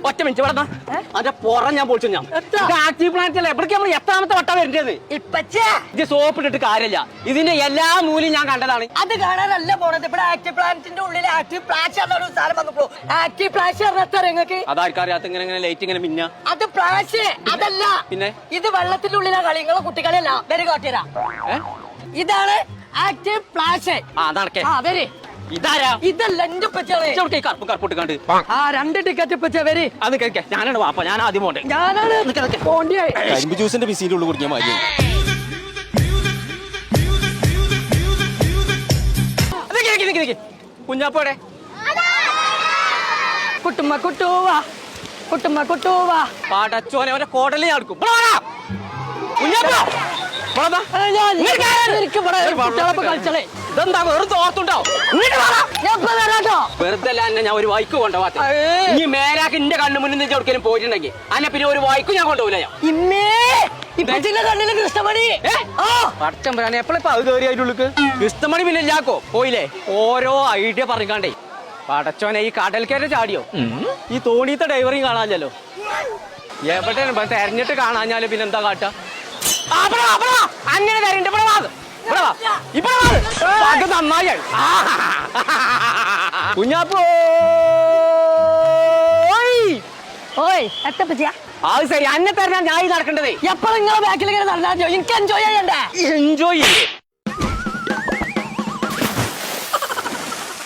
ഒറ്റ മിനിറ്റ് ഇവിടെ അതെ പുറം ഞാൻ പൊളിച്ചു ഞാൻ ആക്റ്റീവ് പ്ലാന്റ് അല്ലേ എവിടേക്ക് നമ്മൾ എത്രാമത്തെ വട്ടം വരേണ്ടത് ഇത് സോപ്പ് ഇട്ടിട്ട് കാര്യമില്ല ഇതിന്റെ എല്ലാ മൂല്യം ഞാൻ കണ്ടതാണ് അത് കാണാനല്ല പോണത് ഇവിടെ ആക്റ്റീവ് പ്ലാന്റിന്റെ ഉള്ളിൽ ആക്റ്റീവ് പ്ലാഷ് ഒരു സാധനം വന്നപ്പോ ആക്റ്റീവ് പ്ലാഷ് പറഞ്ഞാൽ നിങ്ങൾക്ക് അതാർക്കറിയാത്ത ഇങ്ങനെ ലൈറ്റ് ഇങ്ങനെ മിന്ന അത് പ്ലാഷ് അതല്ല പിന്നെ ഇത് വെള്ളത്തിന്റെ ഉള്ളിലാ കളി നിങ്ങളെ കുട്ടികളല്ല വരെ കാട്ടിയരാ ഇതാണ് ആക്റ്റീവ് പ്ലാഷ് വരെ ഇതാരാ ഇതല്ല എന്റെ കറുപ്പിട്ട് കണ്ട് ആ 2 ടിക്കറ്റ് ഇപ്പച്ച വരെ അത് കഴിക്കാം ഞാനാണ് വാപ്പ ഞാൻ ആദ്യം പോണ്ടേ ഞാനാണ് കരിമ്പ് ജ്യൂസിന്റെ പിസിന്റെ ഉള്ളിൽ കുടിക്കാൻ മതി കുഞ്ഞാപ്പോടെ കുട്ടുമ്മ കുട്ടുവാ കുട്ടുമ്മ കുട്ടുവാ പാടച്ചോനെ അവന്റെ കോടലി നടക്കും വെറുതെ ഞാൻ ഒരു വൈക്ക് കൊണ്ടുപോകാത്ത ഇനി മേലാക്ക് എന്റെ കണ്ണു മുന്നിൽ നിന്ന് എവിടേക്കും പോയിട്ടുണ്ടെങ്കിൽ അന്നെ പിന്നെ ഒരു വൈക്കും ഞാൻ കൊണ്ടുപോകില്ല കൃഷ്ണമണി പടച്ചമ്പരാണ് എപ്പോഴും അത് കയറിയായിട്ടുള്ളു കൃഷ്ണമണി പിന്നെ ഇല്ലാക്കോ പോയില്ലേ ഓരോ ഐഡിയ പറഞ്ഞാണ്ടേ പടച്ചോനെ ഈ കടൽക്കര ചാടിയോ ഈ തോണിയത്തെ ഡ്രൈവറിങ് കാണാഞ്ഞല്ലോ എവിടെ തെരഞ്ഞിട്ട് കാണാഞ്ഞാല് പിന്നെ എന്താ കാട്ട അങ്ങനെ തരണ്ട് ഇവിടെ നന്നായി കുഞ്ഞാപ്പോ അത് ശരി അന്നെ തരണ ഞാൻ നടക്കേണ്ടത് എപ്പോഴും നിങ്ങളെ ബാക്കിൽ നടന്നാ എനിക്ക് എൻജോയ് ചെയ്യണ്ടേ എൻജോയ് ചെയ്യേ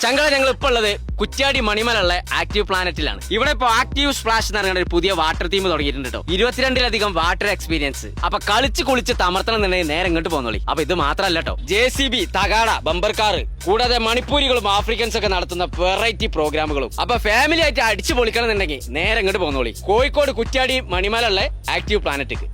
ചങ്കള ഞങ്ങൾ ഇപ്പൊ ഉള്ളത് കുറ്റ്യാടി മണിമലുള്ള ആക്റ്റീവ് പ്ലാനറ്റിലാണ്. ഇവിടെ ഇപ്പൊ ആക്റ്റീവ് സ്പ്ലാഷ് എന്ന് പറയുന്ന ഒരു പുതിയ വാട്ടർ തീം തുടങ്ങിയിട്ടുണ്ട് കേട്ടോ. 22-ലധികം വാട്ടർ എക്സ്പീരിയൻസ്. അപ്പൊ കളിച്ച് കുളിച്ച് തമർത്തണം എന്നുണ്ടെങ്കിൽ നേരെ ഇങ്ങോട്ട് പോന്നോളി. അപ്പൊ ഇത് മാത്രല്ല കേട്ടോ, JCB, തകാട, ബമ്പർ കാർ, കൂടാതെ മണിപ്പൂരികളും ആഫ്രിക്കൻസ് ഒക്കെ നടത്തുന്ന വെറൈറ്റി പ്രോഗ്രാമുകളും. അപ്പൊ ഫാമിലി ആയിട്ട് അടിച്ചു പൊളിക്കണം എന്നുണ്ടെങ്കിൽ നേരെ ഇങ്ങോട്ട് പോന്നോളി. കോഴിക്കോട് കുറ്റ്യാടി മണിമലുള്ള ആക്റ്റീവ് പ്ലാനറ്റിക്ക്.